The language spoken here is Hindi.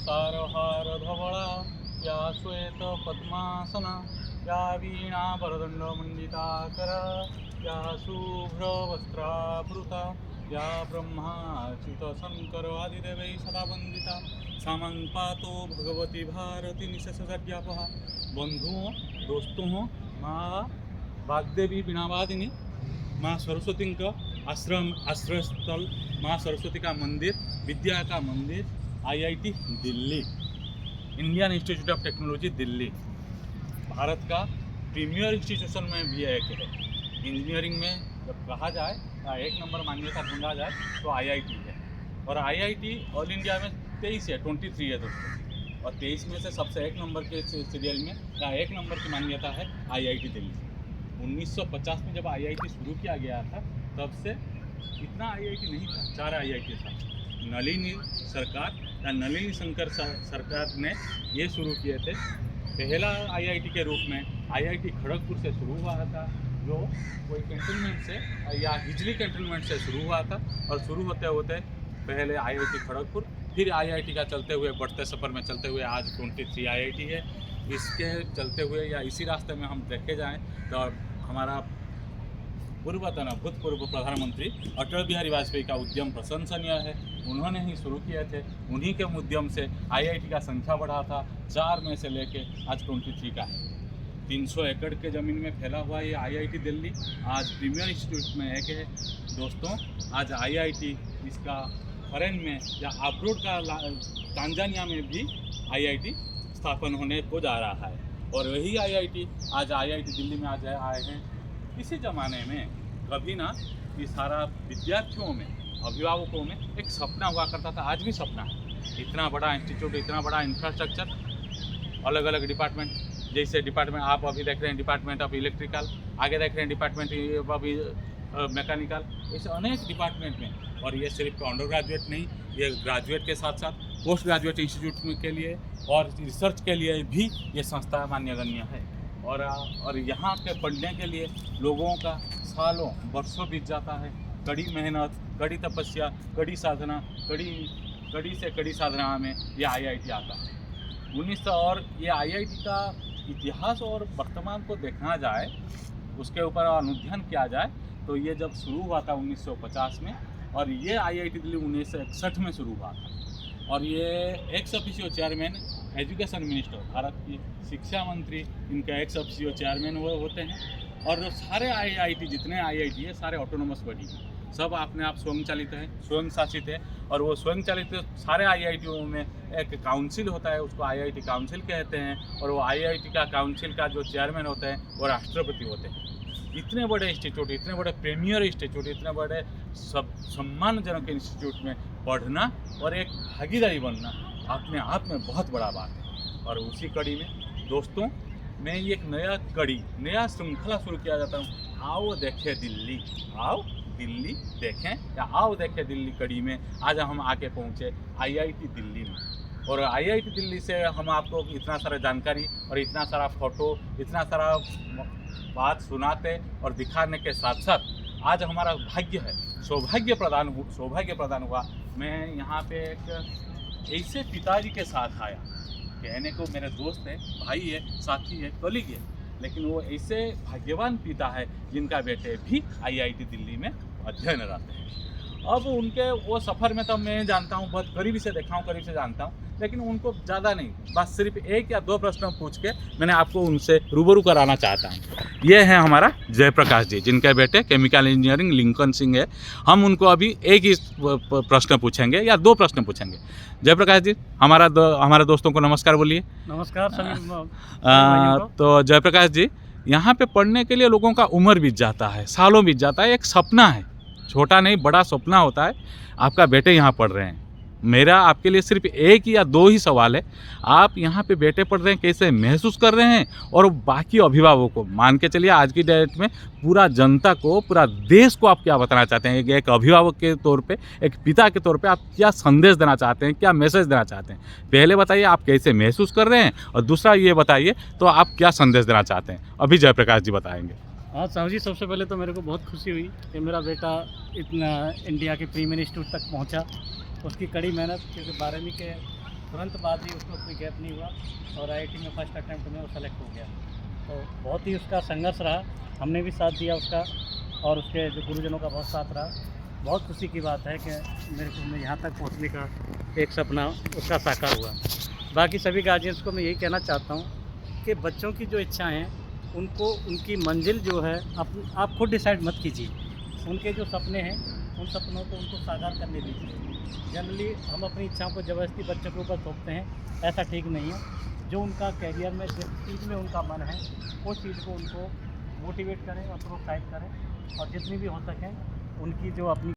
सारहार धवला या श्वेत पद्मासना या वीणा वरदंड मंडिताकरा या शुभ्र वस्त्रावृता या ब्रह्माच्युत शंकर आदिदेवै सदा वंदिता सामं पातो भगवती भारती निशेषज्ञापहा। बंधुओं, दोस्तों, माँ वाग्देवी वीणावादिनी माँ सरस्वती का आश्रय स्थल, माँ सरस्वती का मंदिर, विद्या का मंदिर, IIT Delhi, Indian institute of technology Delhi, Bharat का प्रीमियर इंस्टीट्यूशन में भी एक है। इंजीनियरिंग में जब कहा जाए या एक नंबर मान्यता ढूंढा जाए तो IIT है। और IIT ऑल इंडिया में 23 है, 23 है दोस्तों। और 23 में से सबसे एक नंबर के सीरियल में या एक नंबर की मान्यता है IIT दिल्ली। 1950 में जब IIT शुरू किया गया था तब से इतना IIT नहीं था, 4 IIT था। नलिनी सरकार या नलिनी शंकर सरकार ने ये शुरू किए थे। पहला IIT के रूप में IIT खड़गपुर से शुरू हुआ था, जो कोई कैंटोनमेंट से या हिजली कैंटोनमेंट से शुरू हुआ था। और शुरू होते होते पहले IIT खड़गपुर, फिर IIT का चलते हुए बढ़ते सफ़र में चलते हुए आज 23 IIT है। इसके चलते हुए या इसी रास्ते में हम देखे जाएं तो हमारा भूतपूर्व प्रधानमंत्री अटल बिहारी वाजपेयी का उद्यम प्रशंसनीय है। उन्होंने ही शुरू किए थे, उन्हीं के उद्यम से IIT का संख्या बढ़ा था। 4 में से लेके आज 23 का है। 300 एकड़ के ज़मीन में फैला हुआ ये IIT दिल्ली आज प्रीमियर इंस्टीट्यूट में एक है। दोस्तों, आज IIT इसका फॉरेन में या अब्रोड का तांजानिया में भी IIT स्थापन होने को जा रहा है। और वही IIT आज IIT दिल्ली में आज आए हैं। इसी ज़माने में कभी ना ये सारा विद्यार्थियों में, अभिभावकों में एक सपना हुआ करता था, आज भी सपना है। इतना बड़ा इंस्टीट्यूट, इतना बड़ा इंफ्रास्ट्रक्चर, अलग अलग डिपार्टमेंट, जैसे डिपार्टमेंट आप अभी देख रहे हैं डिपार्टमेंट ऑफ इलेक्ट्रिकल, आगे देख रहे हैं डिपार्टमेंट अभी मैकेनिकल, ऐसे अनेक डिपार्टमेंट में। और ये सिर्फ अंडर ग्रेजुएट नहीं, ये ग्रेजुएट के साथ साथ पोस्ट ग्रेजुएट इंस्टीट्यूट के लिए और रिसर्च के लिए भी ये संस्था मान्यगण्य है। और यहाँ के पढ़ने के लिए लोगों का सालों वर्षों बीत जाता है। कड़ी मेहनत, कड़ी तपस्या, कड़ी साधना, कड़ी से कड़ी साधना में ये IIT आता है। 1900 और ये IIT का इतिहास और वर्तमान को देखा जाए, उसके ऊपर अनुध्यान किया जाए तो ये जब शुरू हुआ था 1950 में, और ये IIT दिल्ली 1961 में शुरू हुआ था। और ये ex officio chairman education minister, Bharat की शिक्षा मंत्री, इनका एक्स ऑफिशियो चेयरमैन वो होते हैं। और सारे IIT जितने IIT है सारे ऑटोनोमस बॉडी हैं, सब अपने आप स्वयं चालित है, स्वयं शासित है। और वो स्वयं चालित सारे IITों में एक काउंसिल होता है, उसको IIT काउंसिल कहते हैं। और वो IIT का काउंसिल का जो चेयरमैन होते हैं वो राष्ट्रपति होते हैं। इतने बड़े इंस्टीट्यूट, इतने बड़े प्रीमियर इंस्टीट्यूट, इतने बड़े सम्मानजनक इंस्टीट्यूट में पढ़ना और एक भागीदारी बनना अपने आप में बहुत बड़ा बात है। और उसी कड़ी में दोस्तों, मैं एक नया श्रृंखला शुरू किया जाता हूँ। आओ देखें दिल्ली, आओ दिल्ली देखें, या आओ देखें दिल्ली कड़ी में आज हम आके पहुँचे IIT दिल्ली में। और IIT दिल्ली से हम आपको इतना सारा जानकारी और इतना सारा फोटो, इतना सारा बात सुनाते और दिखाने के साथ साथ आज हमारा भाग्य है, सौभाग्य प्रदान हुआ। मैं यहाँ पे एक ऐसे पिताजी के साथ आया, कहने को मेरे दोस्त है, भाई है, साथी है, कलीग है, लेकिन वो ऐसे भाग्यवान पिता है जिनका बेटे भी IIT दिल्ली में अध्ययनरत है। अब उनके वो सफ़र में तो मैं जानता हूँ, बहुत करीब से देखा हूँ, करीब से जानता हूँ, लेकिन उनको ज़्यादा नहीं, बस सिर्फ 1 या 2 प्रश्न पूछ के मैंने आपको उनसे रूबरू कराना चाहता हूँ। ये है हमारा जयप्रकाश जी, जिनके बेटे केमिकल इंजीनियरिंग लिंकन सिंह है। हम उनको अभी एक ही प्रश्न पूछेंगे या 2 प्रश्न पूछेंगे। जयप्रकाश जी, हमारे दोस्तों को नमस्कार बोलिए। नमस्कार सभी। तो जयप्रकाश जी, यहाँ पे पढ़ने के लिए लोगों का उम्र बीत जाता है, सालों बीत जाता है। एक सपना है, छोटा नहीं बड़ा सपना होता है। आपका बेटे यहाँ पढ़ रहे हैं। मेरा आपके लिए सिर्फ 1 या 2 ही सवाल है। आप यहाँ पे बेटे पढ़ रहे हैं, कैसे महसूस कर रहे हैं? और बाकी अभिभावकों को मान के चलिए, आज की डेट में पूरा जनता को, पूरा देश को आप क्या बताना चाहते हैं? एक अभिभावक के तौर पे, एक पिता के तौर पे आप क्या संदेश देना चाहते हैं, क्या मैसेज देना चाहते हैं? पहले बताइए आप कैसे महसूस कर रहे हैं, और दूसरा ये बताइए तो आप क्या संदेश देना चाहते हैं? अभी जयप्रकाश जी बताएंगे। हाँ साहब जी, सबसे पहले तो मेरे को बहुत खुशी हुई कि मेरा बेटा इतना इंडिया के प्रीमियर इंस्टीट्यूट तक पहुंचा। उसकी कड़ी मेहनत, क्योंकि 12वीं के तुरंत बाद ही उसको कोई गैप नहीं हुआ और IIT में फर्स्ट अटैम्प्ट में वो सेलेक्ट हो गया। तो बहुत ही उसका संघर्ष रहा, हमने भी साथ दिया उसका और उसके जो गुरुजनों का बहुत साथ रहा। बहुत खुशी की बात है कि मेरे को मैं यहाँ तक पहुँचने का एक सपना उसका साकार हुआ। बाकी सभी गार्जियंस को मैं यही कहना चाहता हूँ कि बच्चों की जो इच्छाएँ हैं उनको उनकी मंजिल जो है आप खुद डिसाइड मत कीजिए। उनके जो सपने हैं उन सपनों को उनको साकार करने दीजिए। जनरली हम अपनी इच्छाओं को ज़बरदस्ती बच्चों के ऊपर थोपते हैं, ऐसा ठीक नहीं है। जो उनका करियर में जिस चीज़ में उनका मन है उस चीज़ को उनको मोटिवेट करें और प्रोत्साहित करें और जितनी भी हो सकें उनकी जो अपनी